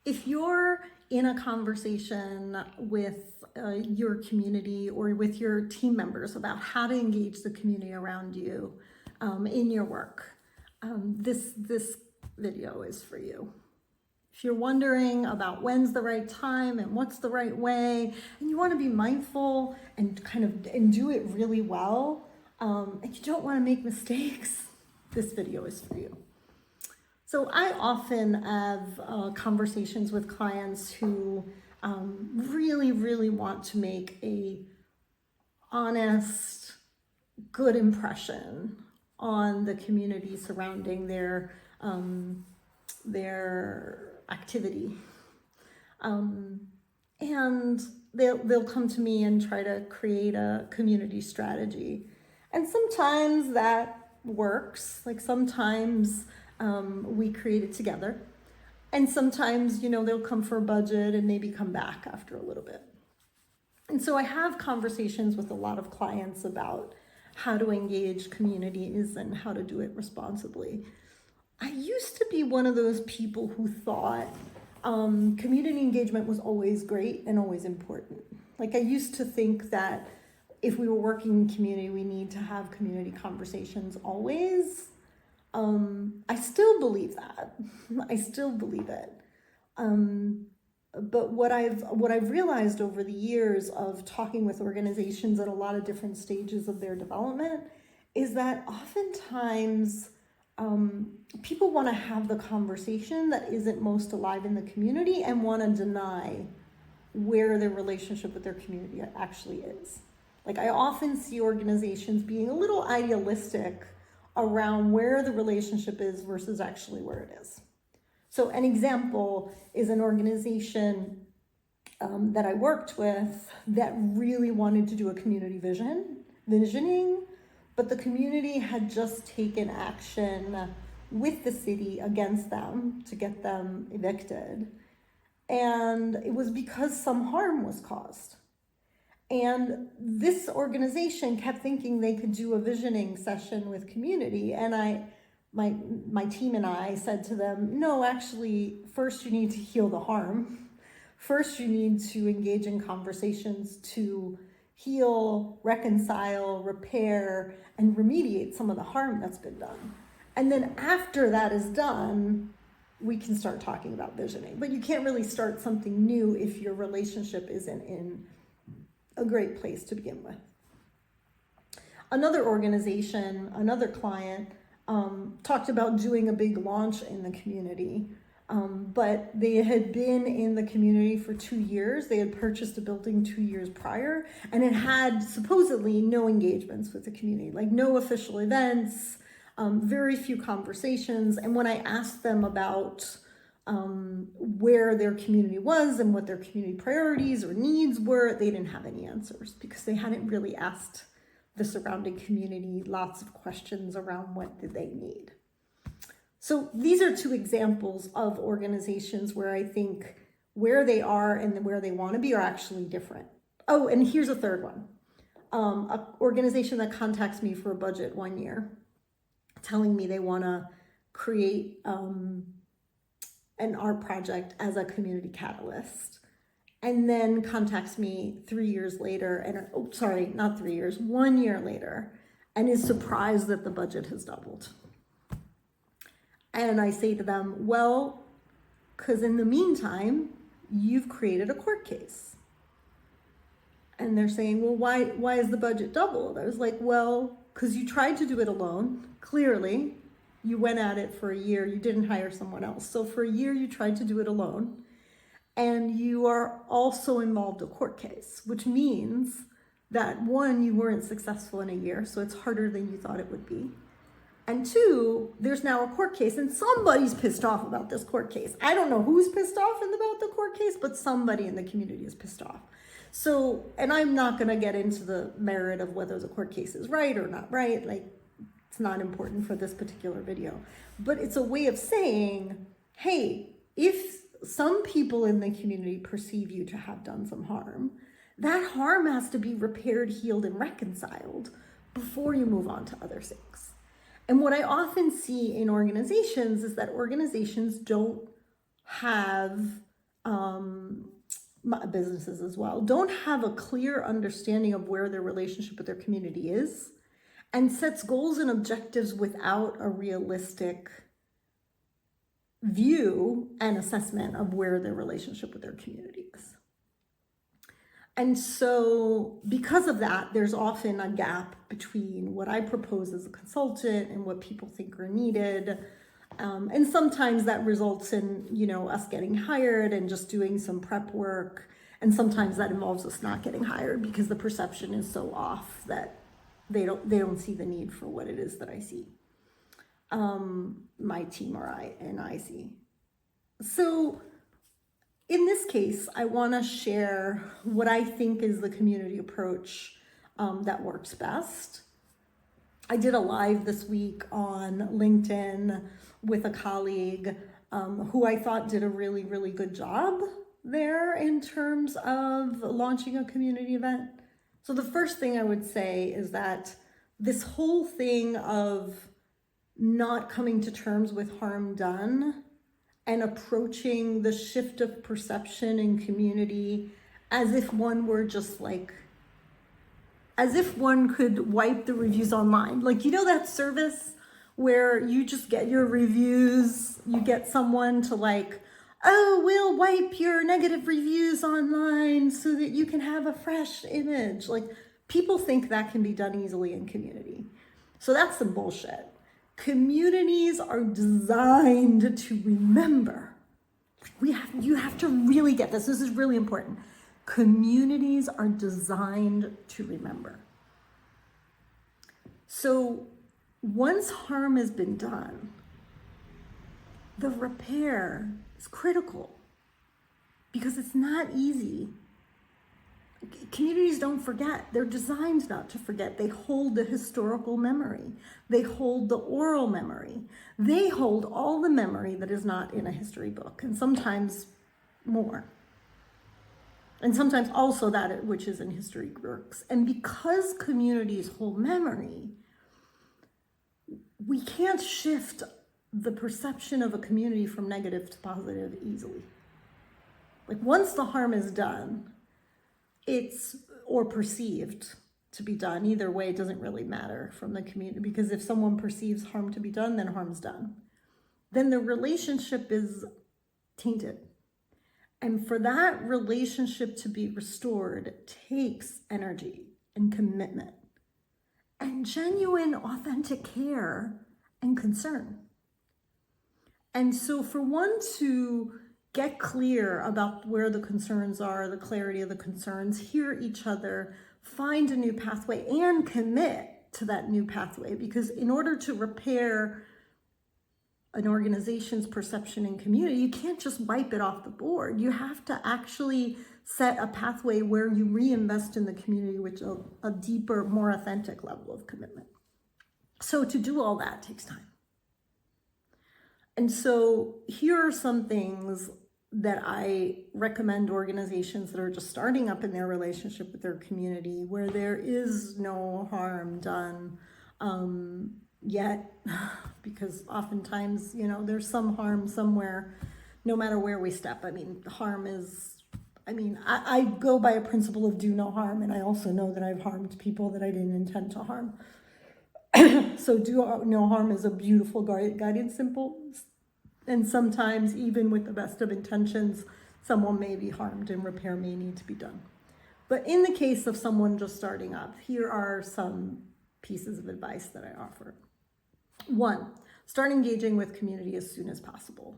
If you're in a conversation with your community or with your team members about how to engage the community around you in your work, this video is for you. If you're wondering about when's the right time and what's the right way, and you want to be mindful and do it really well, and you don't want to make mistakes, this video is for you. So I often have conversations with clients who really want to make a honest, good impression on the community surrounding their activity, and they'll come to me and try to create a community strategy, and sometimes that works. Like sometimes we create it together, and sometimes they'll come for a budget and maybe come back after a little bit. And so I have conversations with a lot of clients about how to engage communities and how to do it responsibly. I used to be one of those people who thought community engagement was always great and always important. Like I used to think that if we were working in community, we need to have community conversations always. I still believe that. I still believe it. But what I've realized over the years of talking with organizations at a lot of different stages of their development is that oftentimes people want to have the conversation that isn't most alive in the community and want to deny where their relationship with their community actually is. Like I often see organizations being a little idealistic around where the relationship is versus actually where it is. So an example is an organization that I worked with that really wanted to do a community visioning, but the community had just taken action with the city against them to get them evicted. And it was because some harm was caused. And this organization kept thinking they could do a visioning session with community. And my team and I said to them, no, actually, first you need to heal the harm. First, you need to engage in conversations to heal, reconcile, repair, and remediate some of the harm that's been done. And then after that is done, we can start talking about visioning. But you can't really start something new if your relationship isn't in a great place to begin with. Another organization, another client, talked about doing a big launch in the community, but they had been in the community for 2 years. They had purchased a building 2 years prior, and it had supposedly no engagements with the community, like no official events, very few conversations. And when I asked them about where their community was and what their community priorities or needs were, they didn't have any answers because they hadn't really asked the surrounding community lots of questions around what did they need. So these are two examples of organizations where I think where they are and where they want to be are actually different. Oh, and here's a third one. An organization that contacts me for a budget 1 year, telling me they want to create an art project as a community catalyst, and then contacts me 3 years later, and 1 year later, and is surprised that the budget has doubled. And I say to them, well, because in the meantime, you've created a court case. And they're saying, well, why is the budget doubled? I was like, well, because you tried to do it alone, clearly. You went at it for a year, you didn't hire someone else. So for a year, you tried to do it alone. And you are also involved in a court case, which means that 1, you weren't successful in a year, so it's harder than you thought it would be. And 2, there's now a court case, and somebody's pissed off about this court case. I don't know who's pissed off about the court case, but somebody in the community is pissed off. So, and I'm not gonna get into the merit of whether the court case is right or not right, like, it's not important for this particular video, but it's a way of saying, hey, if some people in the community perceive you to have done some harm, that harm has to be repaired, healed, and reconciled before you move on to other things. And what I often see in organizations is that organizations don't have businesses as well, don't have a clear understanding of where their relationship with their community is, and sets goals and objectives without a realistic view and assessment of where their relationship with their community is. And so because of that, there's often a gap between what I propose as a consultant and what people think are needed. And sometimes that results in, us getting hired and just doing some prep work. And sometimes that involves us not getting hired because the perception is so off that they don't see the need for what it is that I see. My team or I see. So in this case, I want to share what I think is the community approach that works best. I did a live this week on LinkedIn with a colleague who I thought did a really, really good job there in terms of launching a community event. So the first thing I would say is that this whole thing of not coming to terms with harm done and approaching the shift of perception in community as if one were just as if one could wipe the reviews online. That service where you just get your reviews, you get someone to we'll wipe your negative reviews online so that you can have a fresh image. People think that can be done easily in community. So that's some bullshit. Communities are designed to remember. You have to really get this. This is really important. Communities are designed to remember. So once harm has been done, the repair is critical because it's not easy. Communities don't forget. They're designed not to forget. They hold the historical memory. They hold the oral memory. They hold all the memory that is not in a history book, and sometimes more. And sometimes also that which is in history books. And because communities hold memory, we can't shift the perception of a community from negative to positive easily. Once the harm is done, or perceived to be done, either way, it doesn't really matter from the community, because if someone perceives harm to be done, then harm's done. Then the relationship is tainted. And for that relationship to be restored takes energy and commitment and genuine, authentic care and concern. And so for one to get clear about where the concerns are, the clarity of the concerns, hear each other, find a new pathway, and commit to that new pathway. Because in order to repair an organization's perception in community, you can't just wipe it off the board. You have to actually set a pathway where you reinvest in the community with a deeper, more authentic level of commitment. So to do all that takes time. And so here are some things that I recommend organizations that are just starting up in their relationship with their community, where there is no harm done yet, because oftentimes, there's some harm somewhere, no matter where we step. Harm is, I go by a principle of do no harm, and I also know that I've harmed people that I didn't intend to harm. So do no harm is a beautiful guiding symbol. And sometimes, even with the best of intentions, someone may be harmed and repair may need to be done. But in the case of someone just starting up, here are some pieces of advice that I offer. 1, start engaging with community as soon as possible.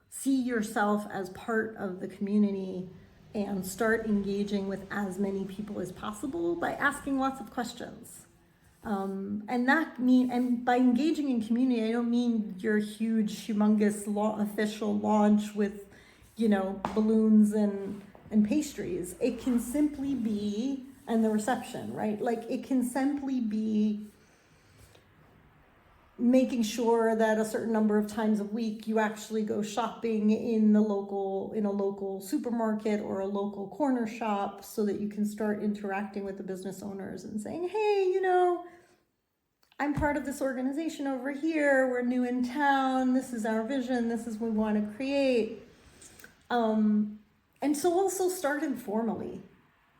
See yourself as part of the community and start engaging with as many people as possible by asking lots of questions. And by engaging in community, I don't mean your huge, humongous official launch with, balloons and pastries. It can simply be, and the reception, right? It can simply be making sure that a certain number of times a week you actually go shopping in a local supermarket or a local corner shop, so that you can start interacting with the business owners and saying, hey, I'm part of this organization over here. We're new in town. This is our vision. This is what we want to create. And so also start informally.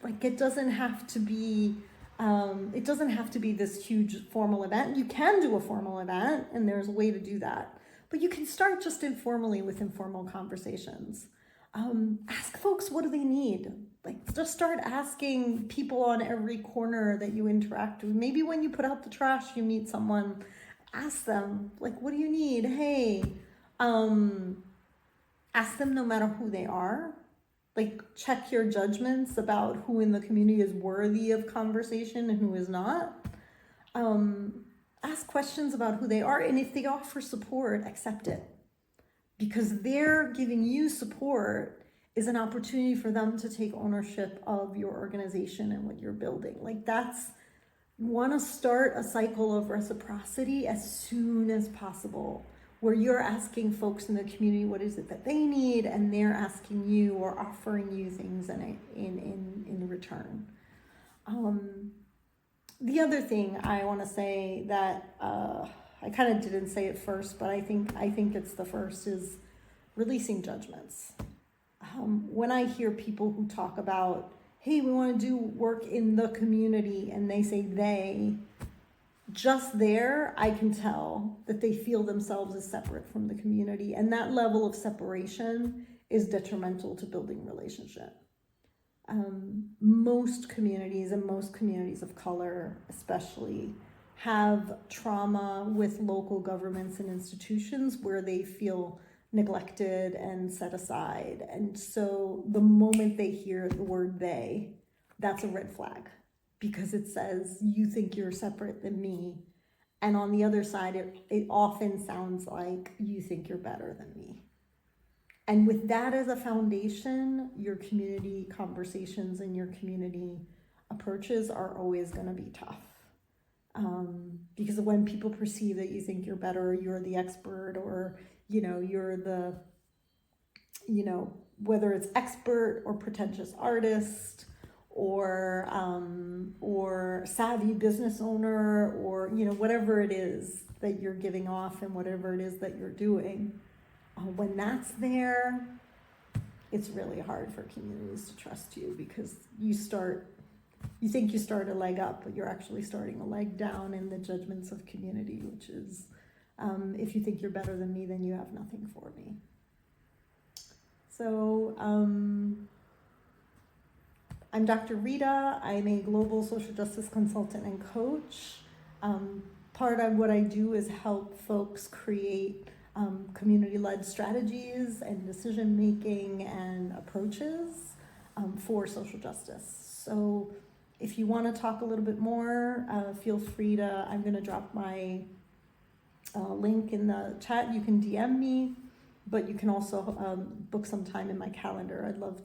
Like it doesn't have to be this huge formal event. You can do a formal event, and there's a way to do that. But you can start just informally with informal conversations. Ask folks, what do they need? Like just start asking people on every corner that you interact with. Maybe when you put out the trash, you meet someone, ask them, like, what do you need? Hey, ask them no matter who they are. Like check your judgments about who in the community is worthy of conversation and who is not. Ask questions about who they are, and if they offer support, accept it. Because they're giving you support is an opportunity for them to take ownership of your organization and what you're building. Like you want to start a cycle of reciprocity as soon as possible, where you're asking folks in the community what is it that they need, and they're asking you or offering you things in return. The other thing I want to say that I kind of didn't say it first, but I think it's the first, is releasing judgments. When I hear people who talk about, hey, we want to do work in the community, and they say they, just there, I can tell that they feel themselves as separate from the community. And that level of separation is detrimental to building relationship. Most communities, and most communities of color especially, have trauma with local governments and institutions where they feel neglected and set aside. And so the moment they hear the word they, that's a red flag, because it says you think you're separate than me. And on the other side, it often sounds like you think you're better than me. And with that as a foundation, your community conversations and your community approaches are always going to be tough. Because when people perceive that you think you're better, you're the expert, or, you're the, whether it's expert or pretentious artist, or savvy business owner, or, whatever it is that you're giving off and whatever it is that you're doing, when that's there, it's really hard for communities to trust you, because you think you start a leg up, but you're actually starting a leg down in the judgments of community, which is, if you think you're better than me, then you have nothing for me. So I'm Dr. Rita. I'm a global social justice consultant and coach. Part of what I do is help folks create community-led strategies and decision-making and approaches for social justice. So if you want to talk a little bit more, feel free to, I'm going to drop my link in the chat. You can DM me, but you can also book some time in my calendar. I'd love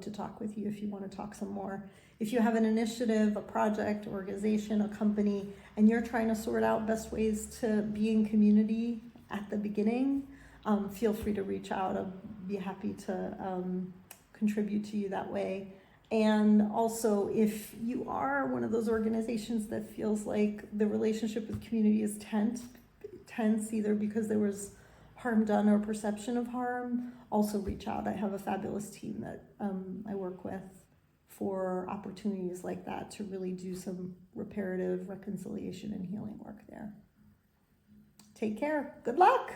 to talk with you if you want to talk some more. If you have an initiative, a project, organization, a company, and you're trying to sort out best ways to be in community at the beginning, feel free to reach out. I'll be happy to contribute to you that way. And also, if you are one of those organizations that feels like the relationship with community is tense, either because there was harm done or perception of harm, also reach out. I have a fabulous team that I work with for opportunities like that to really do some reparative reconciliation and healing work there. Take care. Good luck.